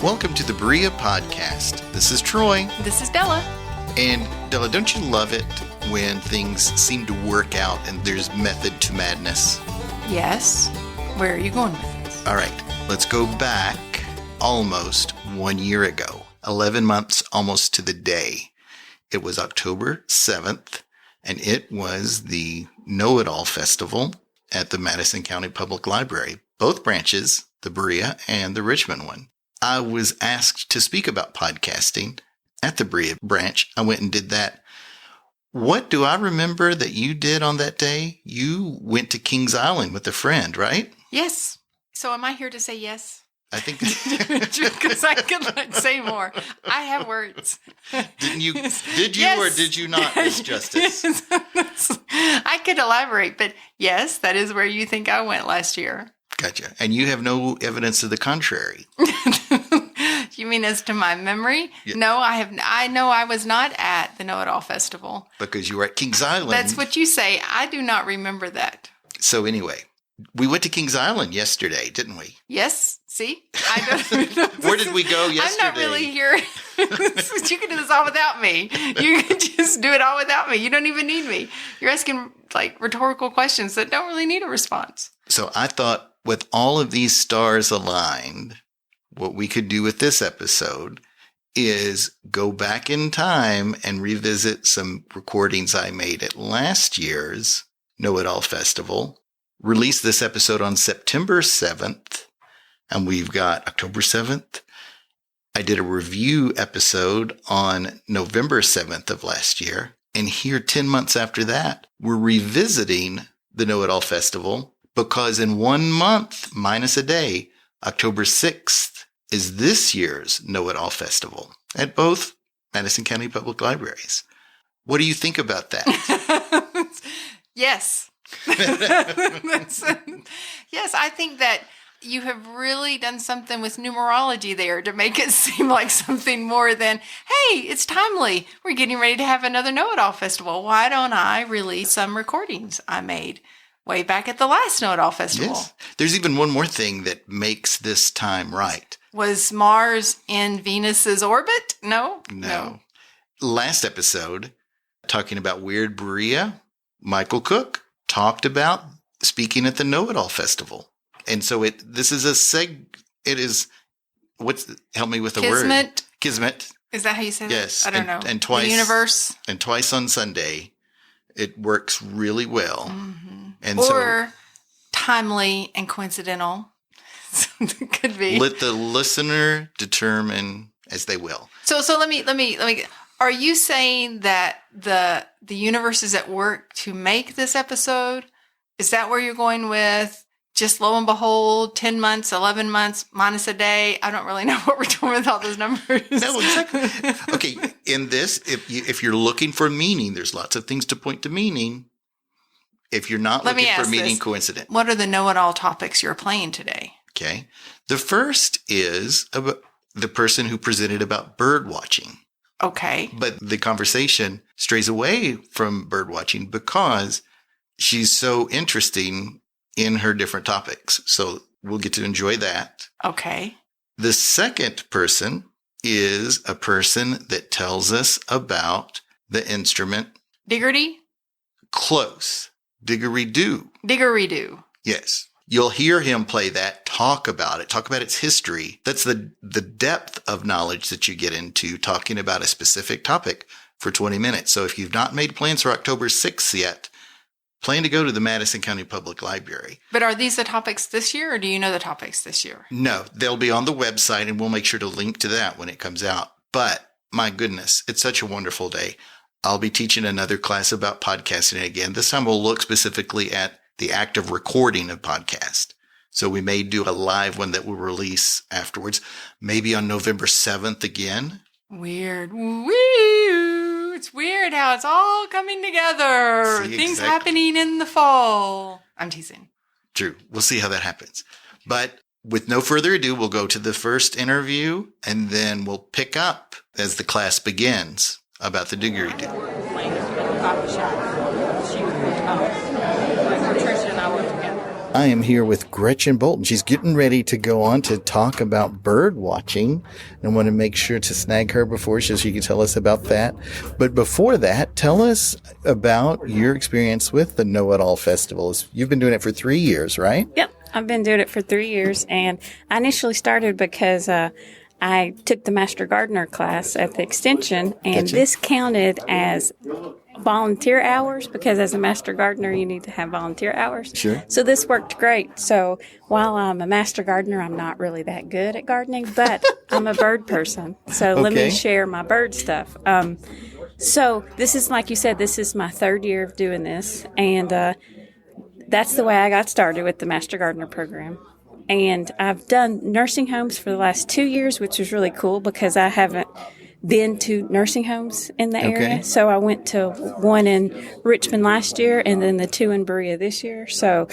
Welcome to the Berea Podcast. This is Troy. This is Della. And Della, don't you love it when things seem to work out and there's method to madness? Yes. Where are you going with this? All right, let's go back almost 1 year ago, 11 months almost to the day. It was October 7th, and it was the Know-It-All Festival at the Madison County Public Library, both branches, the Berea and the Richmond one. I was asked to speak about podcasting at the Berea branch. I went and did that. What do I remember that you did on that day? You went to Kings Island with a friend, right? Yes. So am I here to say yes? I think because I could say more. I have words. Didn't you? Did you Yes. or did you not, Miss Justice? I could elaborate, but yes, that is where you think I went last year. Gotcha. And you have no evidence to the contrary. You mean as to my memory? Yeah. No, I have. I know I was not at the Know-It-All Festival. Because you were at Kings Island. That's what you say. I do not remember that. So anyway, we went to Kings Island yesterday, didn't we? Yes. See? I don't. Where did we go yesterday? I'm not really here. You can do this all without me. You can just do it all without me. You don't even need me. You're asking like rhetorical questions that don't really need a response. So I thought with all of these stars aligned, what we could do with this episode is go back in time and revisit some recordings I made at last year's Know-It-All Festival. Release this episode on September 7th, and we've got October 7th. I did a review episode on November 7th of last year, and here 10 months after that, we're revisiting the Know-It-All Festival because in 1 month, minus a day, October 6th, is this year's Know-It-All Festival at both Madison County Public Libraries. What do you think about that? Yes. Yes, I think that you have really done something with numerology there to make it seem like something more than, hey, it's timely. We're getting ready to have another Know-It-All Festival. Why don't I release some recordings I made way back at the last Know-It-All Festival? Yes. There's even one more thing that makes this time right. Was Mars in Venus's orbit? No. Last episode, talking about Weird Berea, Michael Cook talked about speaking at the Know-It-All Festival. And so this is help me with the word. Kismet. Is that how you say that? Yes. I don't know. And twice. The universe. And twice on Sunday. It works really well. Mm-hmm. And or timely and coincidental. It could be. Let the listener determine as they will. So let me. Are you saying that the universe is at work to make this episode? Is that where you're going with? Just lo and behold, 10 months, 11 months, minus a day. I don't really know what we're doing with all those numbers. No, exactly. Okay, in this, if you're looking for meaning, there's lots of things to point to meaning. If you're not looking for meaning, coincident. What are the know-it-all topics you're playing today? Okay. The first is about the person who presented about bird watching. Okay. But the conversation strays away from bird watching because she's so interesting in her different topics. So we'll get to enjoy that. Okay. The second person is a person that tells us about the instrument. Diggerty? Close. Diggery-doo. Diggery-doo. Yes. You'll hear him play that, talk about its history. That's the depth of knowledge that you get into talking about a specific topic for 20 minutes. So if you've not made plans for October 6th yet, plan to go to the Madison County Public Library. But are these the topics this year, or do you know the topics this year? No, they'll be on the website, and we'll make sure to link to that when it comes out. But my goodness, it's such a wonderful day. I'll be teaching another class about podcasting again. This time we'll look specifically at the act of recording a podcast. So we may do a live one that we'll release afterwards, maybe on November 7th again. Weird. It's weird how it's all coming together. See, Things exactly. happening in the fall. I'm teasing. True. We'll see how that happens. But with no further ado, we'll go to the first interview, and then we'll pick up as the class begins about the diggery-doo. Coffee shop. She was my Patricia and I worked together. I am here with Gretchen Bolton. She's getting ready to go on to talk about bird watching. I want to make sure to snag her before so she can tell us about that. But before that, tell us about your experience with the Know-It-All Festivals. You've been doing it for 3 years, right? Yep. I've been doing it for 3 years, and I initially started because I took the Master Gardener class at the Extension, and Gotcha. this counted as volunteer hours because as a Master Gardener, you need to have volunteer hours. Sure. So this worked great. So while I'm a Master Gardener, I'm not really that good at gardening, but I'm a bird person. So let Okay. me share my bird stuff. So this is, like you said, this is my 3rd year of doing this, and that's the way I got started with the Master Gardener program. And I've done nursing homes for the last 2 years, which was really cool because I haven't been to nursing homes in the area. So I went to one in Richmond last year and then the 2 in Berea this year. So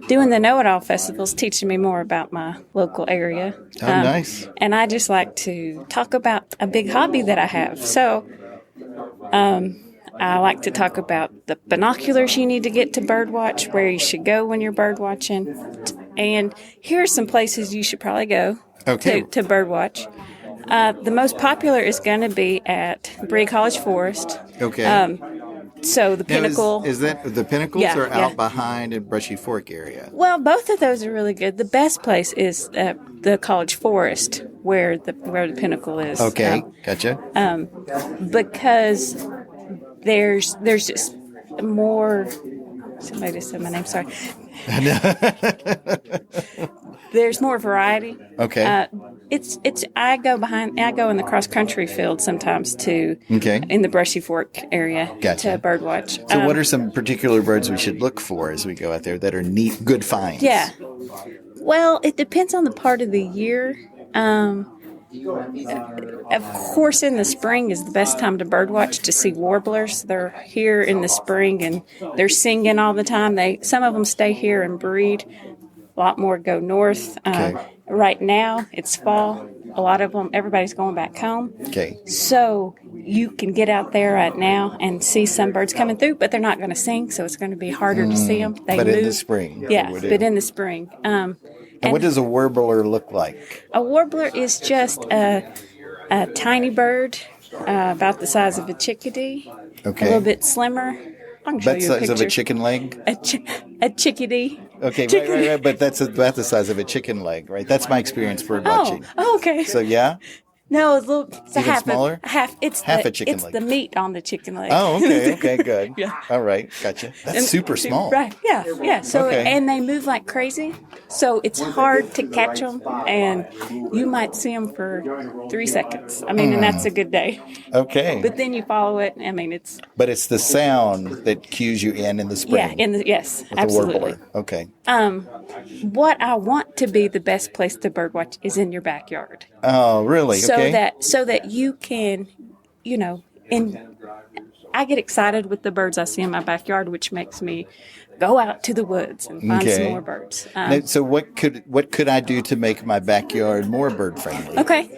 doing the Know-It-All Festivals teaching me more about my local area. Oh, nice. And I just like to talk about a big hobby that I have. So I like to talk about the binoculars you need to get to birdwatch, where you should go when you're birdwatching. And here are some places you should probably go to birdwatch. The most popular is going to be at Berea College Forest. Okay. So the Now, Pinnacle. is that the Pinnacles Yeah, are yeah. out behind in Brushy Fork area? Well, both of those are really good. The best place is the College Forest, where the Pinnacle is. Okay. Gotcha. Because there's just more. Somebody just said my name. Sorry. There's more variety. Okay. I go in the cross country field sometimes too. Okay. In the Brushy Fork area Gotcha. to birdwatch. So what are some particular birds we should look for as we go out there that are neat, good finds? Yeah. Well, it depends on the part of the year. Of course, in the spring is the best time to birdwatch to see warblers. They're here in the spring and they're singing all the time. Some of them stay here and breed. A lot more go north. Okay. Right now, it's fall. A lot of them, everybody's going back home. Okay. So you can get out there right now and see some birds coming through, but they're not going to sing, so it's going to be harder to see them. But in the spring. Yeah, they would do. but in the spring. And what does a warbler look like? A warbler is just a tiny bird, about the size of a chickadee. Okay. A little bit slimmer. I can show That's you the a size of a picture. chicken leg? A chickadee. Okay, Chickadee. right. But that's about the size of a chicken leg, right? That's my experience bird watching. Oh, okay. So, yeah? No, it's a little. It's Even a half smaller? It's Half the, a chicken it's leg. the meat on the chicken leg. Oh, okay, good. Yeah. All right, gotcha. That's super small. Right. Yeah. So Okay. and they move like crazy, so it's hard to catch them, and you might see them for 3 seconds. I mean, and that's a good day. Okay. But then you follow it. I mean, it's But it's the sound that cues you in the spring. yeah. Yes, with absolutely. The warbler. Okay. What I want to be the best place to birdwatch is in your backyard, Oh, really? so Okay. that you can, I get excited with the birds I see in my backyard, which makes me go out to the woods and find some Okay. more birds. Now, so what could I do to make my backyard more bird friendly? Okay.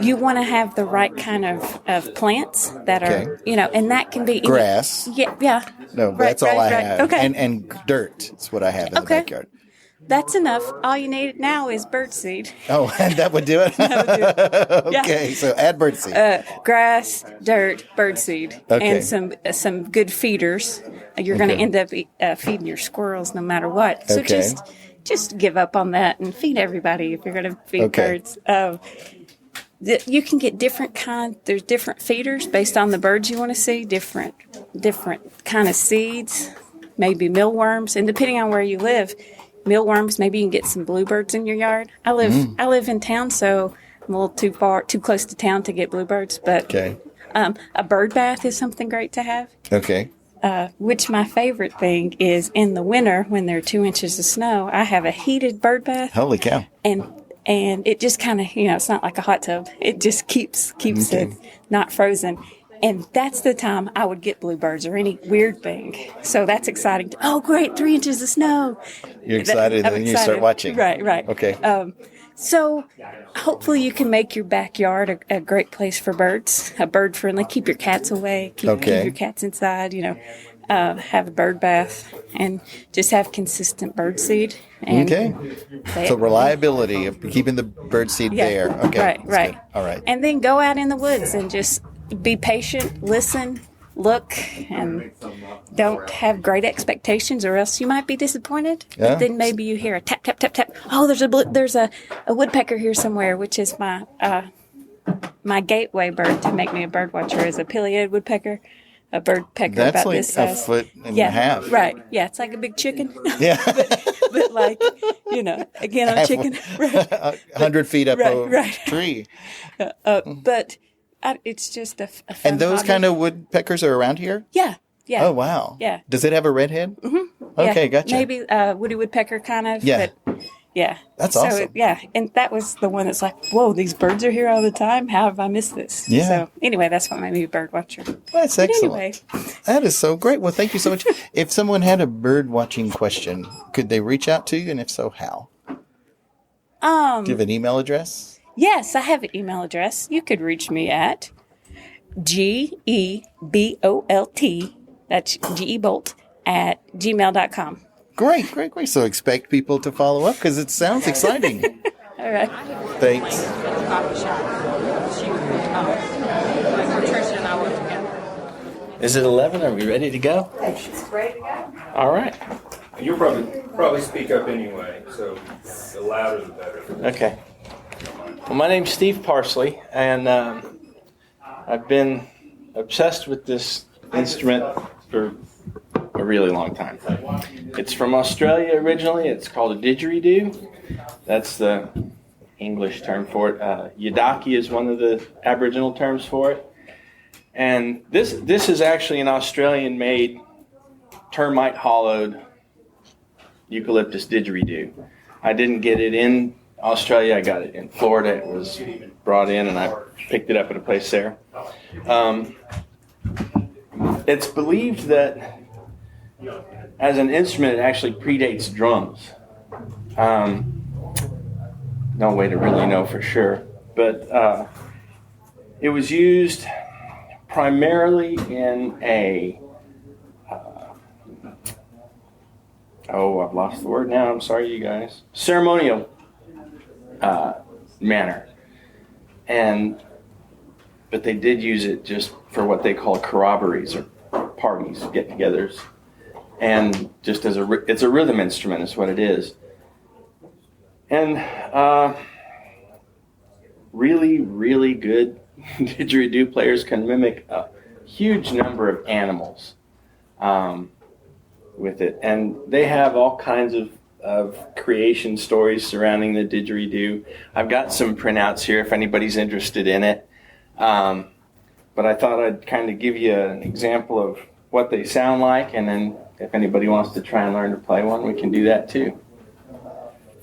You want to have the right kind of plants that are, and that can be Grass. Yeah. No, Right, that's all right, I right. have. Okay. And dirt is what I have in the Okay. backyard. That's enough. All you need now is birdseed. Oh, and that would do it? Okay, so add birdseed. Grass, dirt, birdseed, Okay. and some good feeders. You're going to end up feeding your squirrels no matter what. So Okay. just give up on that and feed everybody if you're going to feed Okay. birds. You can get different kind. There's different feeders based on the birds you want to see. Different kind of seeds, maybe mealworms, and depending on where you live, mealworms. Maybe you can get some bluebirds in your yard. I live in town, so I'm a little too close to town to get bluebirds. But Okay. a bird bath is something great to have. Okay. Which my favorite thing is in the winter when there are 2 inches of snow, I have a heated bird bath. Holy cow. And it just kind of, it's not like a hot tub. It just keeps it not frozen. And that's the time I would get bluebirds or any weird thing. So that's exciting. Oh, great, 3 inches of snow. You're excited, I'm and then you start watching. Right. Okay. So hopefully you can make your backyard a great place for birds, a bird friendly. Keep your cats away. Keep Okay. your cats inside, have a bird bath, and just have consistent bird seed. And Okay. they- So reliability of keeping the bird seed Yeah. there. Okay. Right, that's right. good. All right. And then go out in the woods and just be patient, listen, look, and don't have great expectations, or else you might be disappointed. Yeah. But then maybe you hear a tap, tap, tap, tap. Oh, there's a woodpecker here somewhere, which is my gateway bird to make me a bird watcher is a pileated woodpecker, a bird pecker That's about like this a size. foot and Yeah, a half. right. Yeah, it's like a big chicken. Yeah. But like, again, I'm chicken. Right. 100 feet up Right, a right. tree. But it's just a fun And those hobby. kind of woodpeckers are around here? Yeah. Yeah. Oh, wow. Yeah. Does it have a red head? Mm-hmm. Okay, Yeah, gotcha. Maybe woody woodpecker kind of. Yeah. But yeah. That's so, awesome. Yeah. And that was the one that's like, whoa, these birds are here all the time. How have I missed this? Yeah. So anyway, that's what made me a bird watcher. That's But excellent. anyway, That is so great. Well, thank you so much. If someone had a bird watching question, could they reach out to you? And if so, how? Do you have an email address? yes, I have an email address. You could reach me at GEBOLT, that's GEBOLT, at gmail.com. Great. So expect people to follow up because it sounds exciting. All right. Thanks. Coffee shop. She was Patricia and I worked together. Is it 11? Are we ready to go? It's ready to go. All right. You'll probably speak up anyway, so the louder the better. Okay. Well, my name's Steve Parsley, and I've been obsessed with this instrument for a really long time. It's from Australia originally. It's called a didgeridoo. That's the English term for it. Yidaki is one of the Aboriginal terms for it. And this is actually an Australian-made, termite-hollowed eucalyptus didgeridoo. I didn't get it in Australia. I got it in Florida. It was brought in, and I picked it up at a place there. It's believed that as an instrument, it actually predates drums. No way to really know for sure, but it was used primarily in a I've lost the word now. I'm sorry, you guys. Ceremonial manner, but they did use it just for what they call corroborees or parties, get-togethers, and just as it's a rhythm instrument, is what it is. And really, really good didgeridoo players can mimic a huge number of animals with it. And they have all kinds of creation stories surrounding the didgeridoo. I've got some printouts here if anybody's interested in it. But I thought I'd kind of give you an example of what they sound like, and then if anybody wants to try and learn to play one, we can do that too.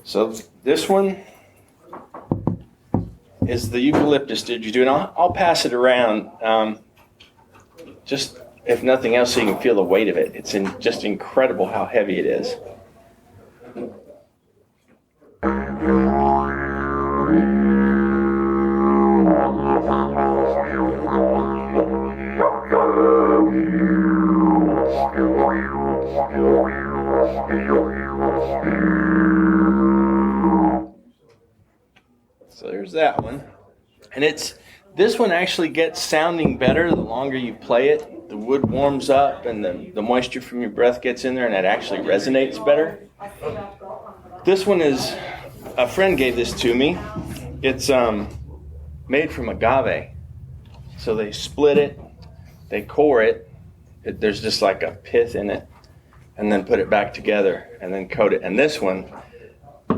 So this one is the eucalyptus didgeridoo, and I'll pass it around just if nothing else so you can feel the weight of it. It's just incredible how heavy it is. So there's that one. And this one actually gets sounding better the longer you play it. The wood warms up and the moisture from your breath gets in there, and it actually resonates better. This one is, a friend gave this to me. It's made from agave. So they split it, they core it, there's just like a pith in it, and then put it back together and then coat it. And this one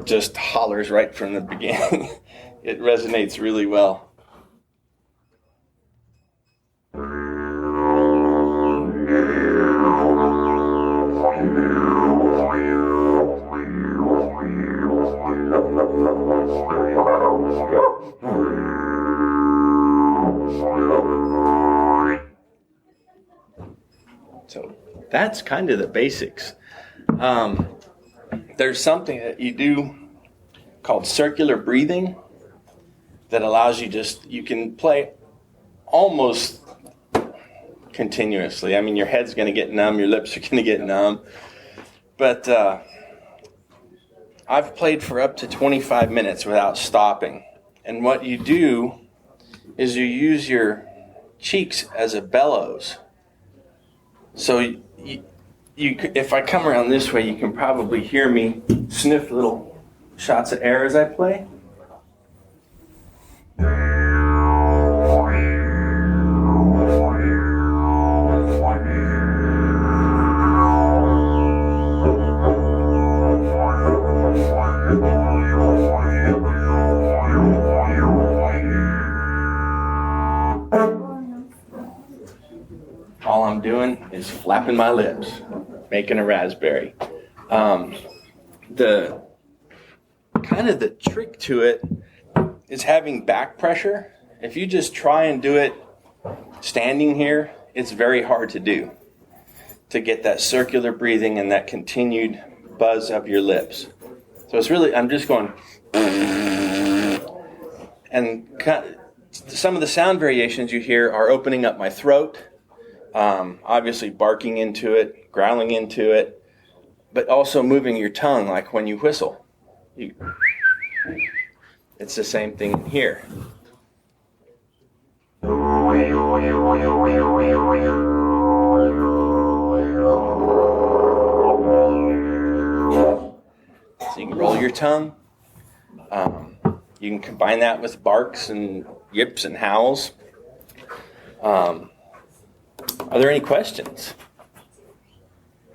just hollers right from the beginning. It resonates really well. So that's kind of the basics. There's something that you do called circular breathing that allows you can play almost continuously. I mean, your head's going to get numb, your lips are going to get numb. But I've played for up to 25 minutes without stopping. And what you do is you use your cheeks as a bellows. So you if I come around this way, you can probably hear me sniff little shots of air as I play. All I'm doing is flapping my lips, making a raspberry. The trick to it is having back pressure. If you just try and do it standing here, it's very hard to do, to get that circular breathing and that continued buzz of your lips. So it's really, I'm just going, and some of the sound variations you hear are opening up my throat, obviously barking into it, growling into it, but also moving your tongue like when you whistle. It's the same thing here. So you can roll your tongue. You can combine that with barks and yips and howls. Are there any questions?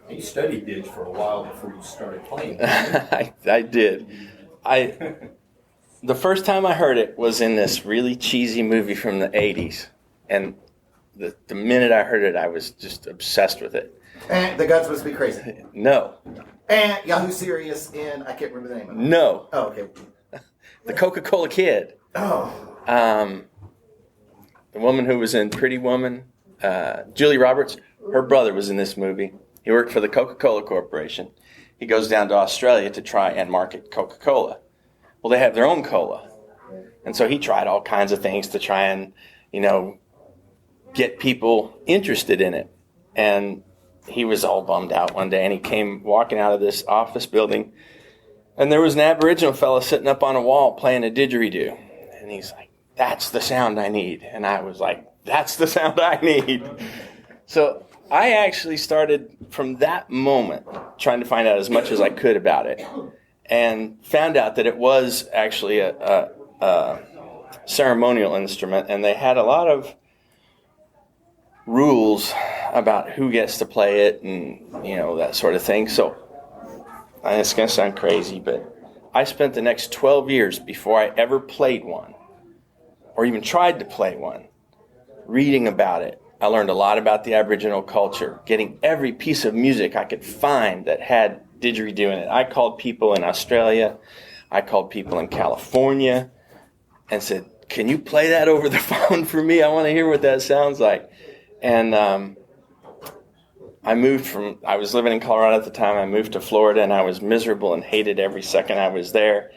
You studied this for a while before you started playing. I did. The first time I heard it was in this really cheesy movie from the 80s. And the minute I heard it, I was just obsessed with it. And The God's Supposed to Be Crazy. No. And Yahoo Serious in, I can't remember the name of it. No. Oh, okay. The Coca-Cola Kid. Oh. The woman who was in Pretty Woman, Julie Roberts, her brother was in this movie. He worked for the Coca-Cola Corporation. He goes down to Australia to try and market Coca-Cola. Well, they have their own cola. And so he tried all kinds of things to try and, get people interested in it. And he was all bummed out one day, and he came walking out of this office building, and there was an Aboriginal fellow sitting up on a wall playing a didgeridoo. And he's like, "That's the sound I need." And I was like, "That's the sound I need." So I actually started from that moment trying to find out as much as I could about it, and found out that it was actually a ceremonial instrument, and they had a lot of rules about who gets to play it and, that sort of thing. So it's going to sound crazy, but I spent the next 12 years before I ever played one or even tried to play one reading about it. I learned a lot about the Aboriginal culture, getting every piece of music I could find that had didgeridoo in it. I called people in Australia, I called people in California and said, "Can you play that over the phone for me? I want to hear what that sounds like." And I was living in Colorado at the time, I moved to Florida, and I was miserable and hated every second I was there.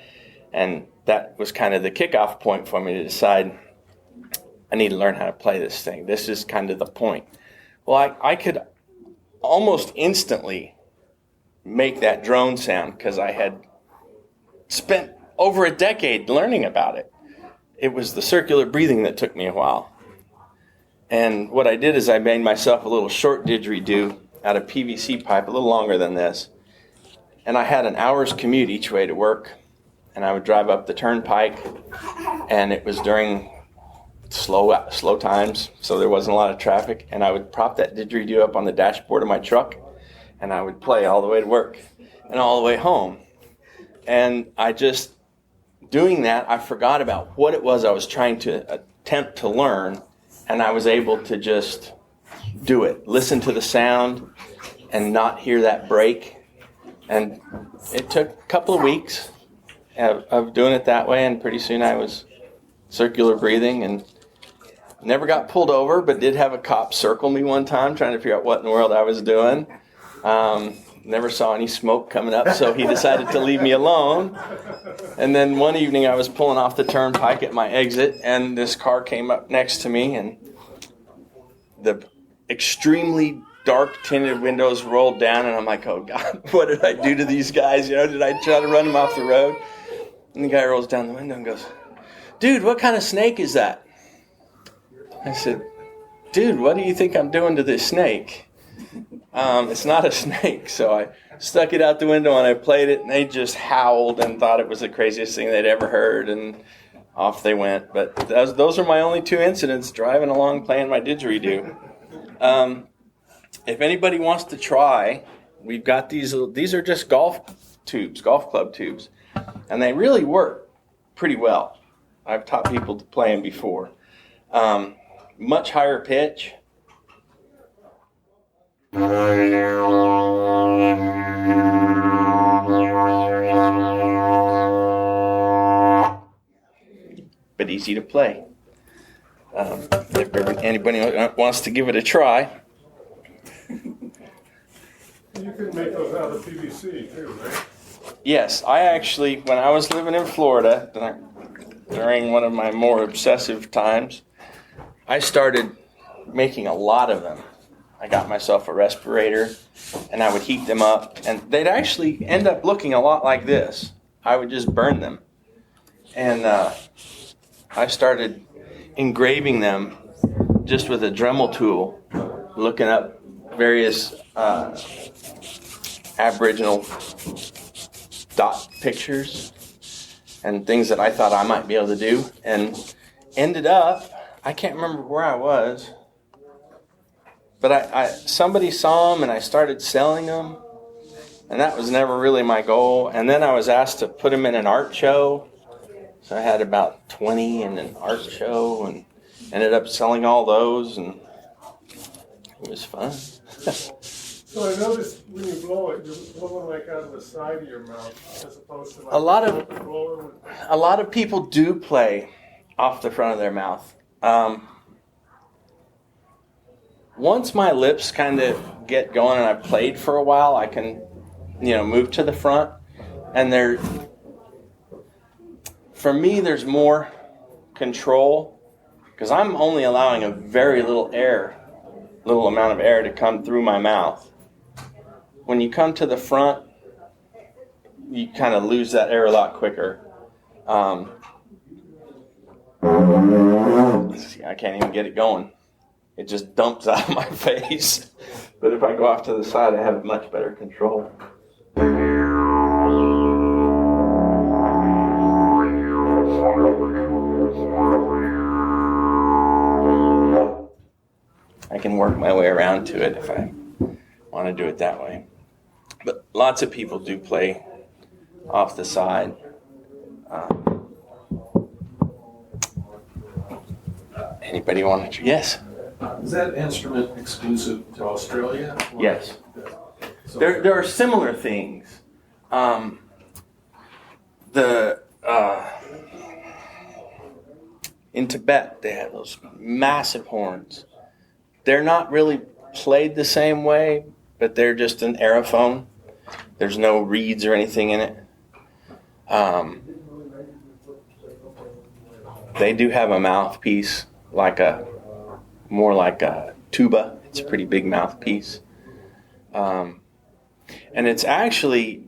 And that was kind of the kickoff point for me to decide, I need to learn how to play this thing. This is kind of the point. Well, I could almost instantly make that drone sound because I had spent over a decade learning about it. It was the circular breathing that took me a while. And what I did is I made myself a little short didgeridoo out of PVC pipe, a little longer than this. And I had an hour's commute each way to work. And I would drive up the turnpike, and it was during slow times, so there wasn't a lot of traffic. And I would prop that didgeridoo up on the dashboard of my truck, and I would play all the way to work and all the way home. And doing that, I forgot about what it was I was trying to attempt to learn, and I was able to just do it, listen to the sound, and not hear that break. And it took a couple of weeks of doing it that way, and pretty soon I was circular breathing and never got pulled over, but did have a cop circle me one time trying to figure out what in the world I was doing. Never saw any smoke coming up, so he decided to leave me alone. And then one evening I was pulling off the turnpike at my exit, and this car came up next to me, and the extremely dark tinted windows rolled down, and I'm like, oh God, what did I do to these guys? Did I try to run them off the road? And the guy rolls down the window and goes, dude, what kind of snake is that? I said, dude, what do you think I'm doing to this snake? It's not a snake. So I stuck it out the window and I played it, and they just howled and thought it was the craziest thing they'd ever heard, and off they went. But those are my only 2 incidents driving along playing my didgeridoo. If anybody wants to try, we've got these are just golf club tubes, and they really work pretty well. I've taught people to play them before. Much higher pitch. But easy to play. If anybody wants to give it a try. You can make those out of PVC too, right? Yes, I actually, when I was living in Florida, during one of my more obsessive times, I started making a lot of them. I got myself a respirator, and I would heat them up, and they'd actually end up looking a lot like this. I would just burn them. And I started engraving them just with a Dremel tool, looking up various Aboriginal dot pictures and things that I thought I might be able to do, and ended up, I can't remember where I was, but somebody saw them and I started selling them, and that was never really my goal. And then I was asked to put them in an art show, so I had about 20 in an art show and ended up selling all those, and it was fun. So I noticed when you blow it, you're blowing like out of the side of your mouth as opposed to like A lot of people do play off the front of their mouth. Once my lips kind of get going and I've played for a while, I can, move to the front. And for me, there's more control because I'm only allowing a very little amount of air to come through my mouth. When you come to the front, you kind of lose that air a lot quicker. See, I can't even get it going. It just dumps out of my face. But if I go off to the side, I have much better control. I can work my way around to it if I want to do it that way. But lots of people do play off the side. Anybody want to? Yes. Is that instrument exclusive to Australia? Yes. So There are similar things. In Tibet, they have those massive horns. They're not really played the same way, but they're just an aerophone. There's no reeds or anything in it. They do have a mouthpiece, more like a tuba. It's a pretty big mouthpiece. And it's actually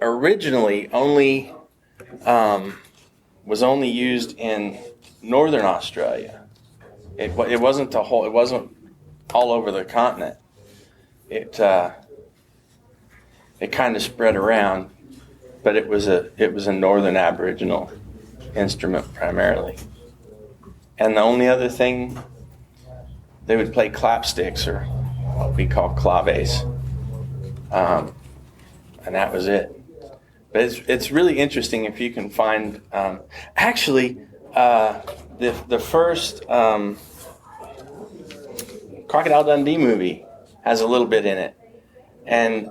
originally was only used in northern Australia. It wasn't all over the continent. It kind of spread around, but it was a northern Aboriginal instrument primarily. And the only other thing, they would play clapsticks, or what we call claves, and that was it. But it's really interesting if you can find. The first Crocodile Dundee movie has a little bit in it, and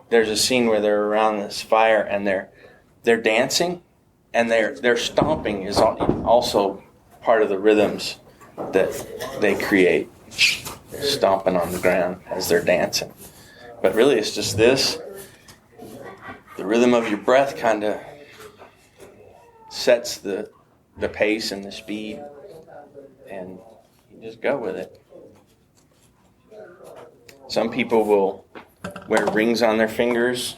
there's a scene where they're around this fire and they're dancing, and their stomping is also part of the rhythms that they create. They're stomping on the ground as they're dancing, but really it's just this. The rhythm of your breath kind of sets the pace and the speed, and you just go with it. Some people will wear rings on their fingers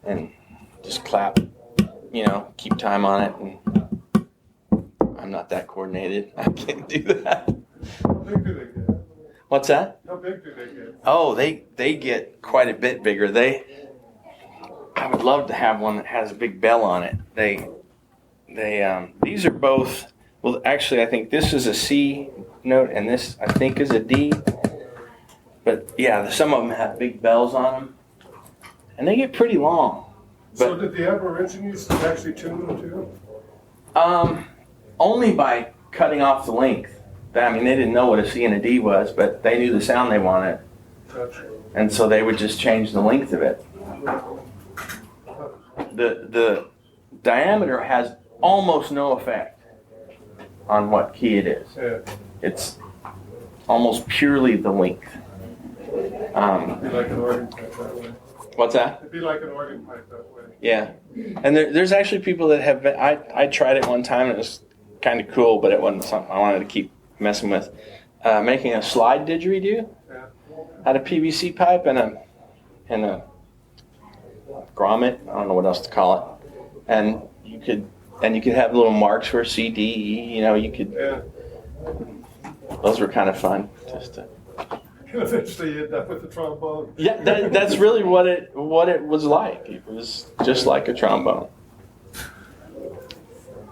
and just clap, keep time on it. And I'm not that coordinated. I can't do that. How big do they get? What's that? How big do they get? Oh, they get quite a bit bigger. I would love to have one that has a big bell on it. These are both. Well, actually, I think this is a C note, and this I think is a D. But yeah, some of them have big bells on them, and they get pretty long. So did the Aborigines actually tune them too? Only by cutting off the length. I mean, they didn't know what a C and a D was, but they knew the sound they wanted, Gotcha. and so they would just change the length of it. The diameter has almost no effect on what key it is. Yeah. It's almost purely the length. It'd be like an organ pipe that way. What's that? It'd be like an organ pipe that way. Yeah, and there's actually people that have been. I tried it one time and it was kind of cool, but it wasn't something I wanted to keep messing with. Making a slide didgeridoo Yeah. out of PVC pipe and a grommet. I don't know what else to call it. And you could have little marks for C, D, E. You could. Yeah. Those were kind of fun. Just to, And eventually you end up with the trombone. yeah, that's really what it was like. It was just like a trombone.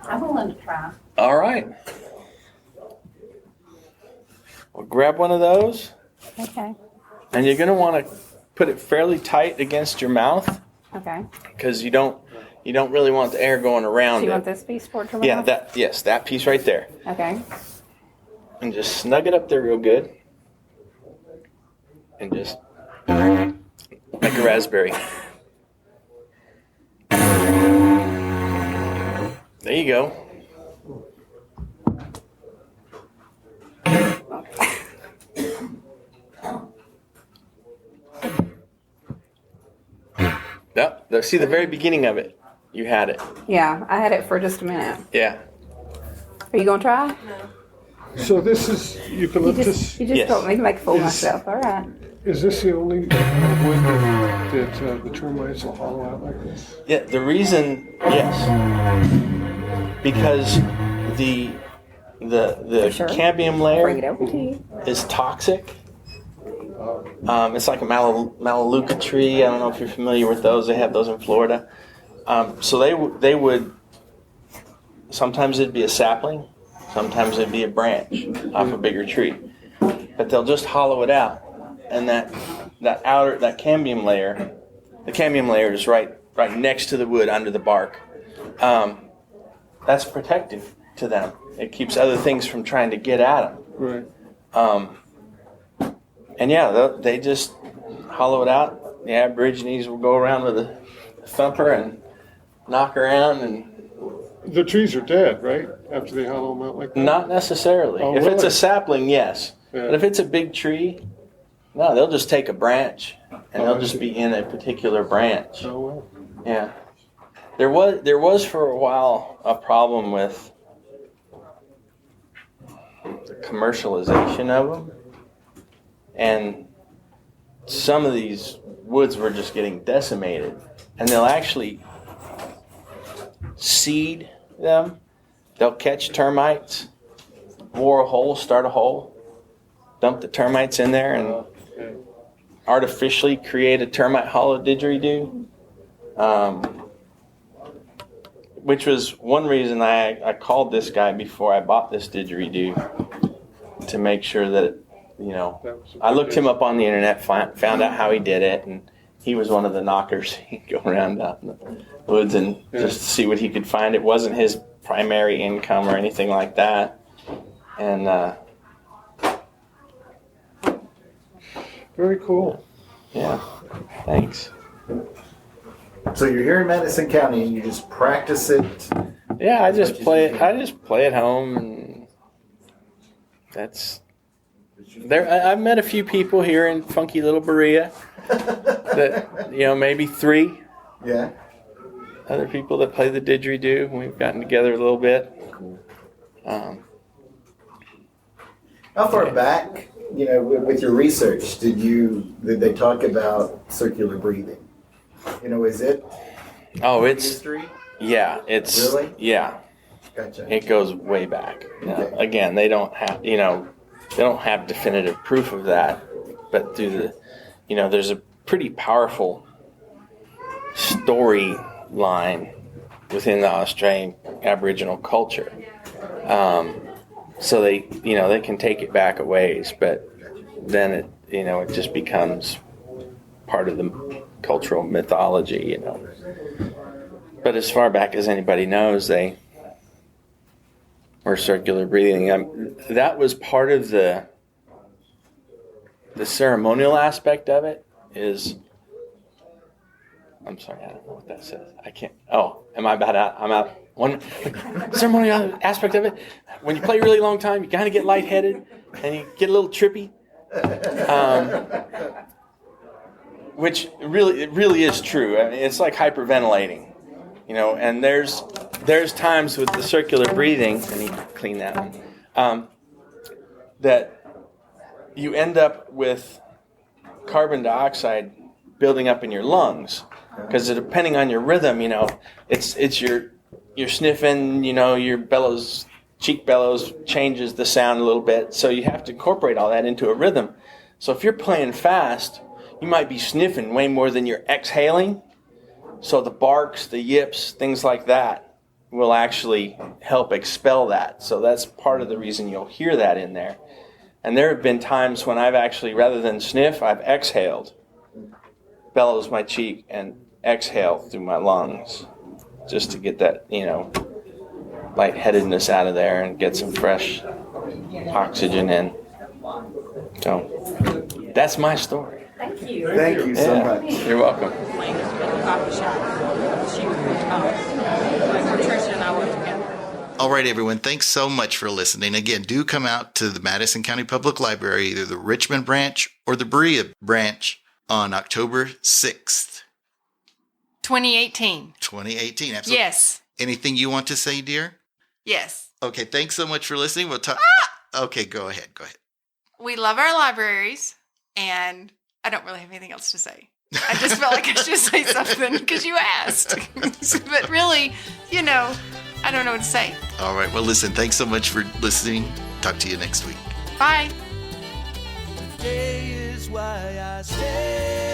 I'm willing to try. All right. Well, grab one of those, Okay. and you're going to want to put it fairly tight against your mouth Okay. because you don't really want the air going around Do you it. want this piece for tomorrow? Yeah, that piece right there, Okay. and just snug it up there real good, and just like a raspberry. There you go. Yep. See the very beginning of it. You had it. Yeah, I had it for just a minute. Yeah. Are you gonna try? So this is You eucalyptus. just Yes. told me to make a fool of Is- myself. All right. Is this the only wood that the termites will hollow out like this? Yeah. The reason, yes, because the Sure. cambium Bring it layer over to you. is toxic. It's like a Melaleuca tree. I don't know if you're familiar with those. They have those in Florida. So they would. Sometimes it'd be a sapling. Sometimes it'd be a branch off a bigger tree. But they'll just hollow it out, and that cambium layer, the cambium layer is right next to the wood under the bark. That's protective to them. It keeps other things from trying to get at them. Right. And yeah, they just hollow it out. The Aborigines will go around with a thumper and knock around, and The trees are dead, right? After they hollow them out like that? not necessarily. Oh, If it's really? a sapling, yes. Yeah. But if it's a big tree, no, they'll just take a branch and Oh, they'll I just see. be in a particular branch. Oh, well. Yeah. There was for a while a problem with the commercialization of them. And some of these woods were just getting decimated. And they'll actually seed them. They'll catch termites, bore a hole, start a hole, dump the termites in there, and Okay. artificially create a termite hollow didgeridoo. Which was one reason I called this guy before I bought this didgeridoo, to make sure that, That was a I good looked him guess. up on the internet, found out how he did it, and he was one of the knockers. He'd go around out in the woods and just see what he could find. It wasn't his primary income or anything like that. And Very cool. yeah, thanks. So you're here in Madison County and you just practice it. Yeah, I just play at home, and that's there. I've met a few people here in funky little Berea that maybe 3 Yeah. other people that play the didgeridoo. We've gotten together a little bit. How far back with your research, did they talk about circular breathing? Is it Oh, it's history? yeah, it's Really? yeah. Gotcha. It goes way back. Now, Okay. again, they don't have definitive proof of that, but through there's a pretty powerful storyline within the Australian Aboriginal culture. So they can take it back a ways, but then it just becomes part of the cultural mythology, But as far back as anybody knows, they were circular breathing. That was part of the ceremonial aspect of it. I'm sorry, I don't know what that says. I can't. Oh, am I about out? I'm out. One ceremonial aspect of it. When you play a really long time, you kind of get lightheaded and you get a little trippy. Which it really is true. I mean, it's like hyperventilating, And there's times with the circular breathing. I need to clean that one. That you end up with carbon dioxide building up in your lungs, because depending on your rhythm, it's you're sniffing, your cheek bellows changes the sound a little bit, so you have to incorporate all that into a rhythm. So if you're playing fast, you might be sniffing way more than you're exhaling. So the barks, the yips, things like that will actually help expel that. So that's part of the reason you'll hear that in there. And there have been times when I've actually, rather than sniff, I've exhaled, bellows my cheek, and exhale through my lungs, just to get that, lightheadedness out of there and get some fresh oxygen in. So that's my story. Thank you. Thank you so much. You're welcome. Coffee shop. Patricia and I work together. All right, everyone. Thanks so much for listening. Again, do come out to the Madison County Public Library, either the Richmond branch or the Berea branch, on October 6th, 2018. 2018. Absolutely. Yes. Anything you want to say, dear? Yes. Okay. Thanks so much for listening. We'll talk. Okay. Go ahead. We love our libraries, and I don't really have anything else to say. I just felt like I should say something because you asked. But really, I don't know what to say. All right. Well, listen, thanks so much for listening. Talk to you next week. Bye. Today is why I stay.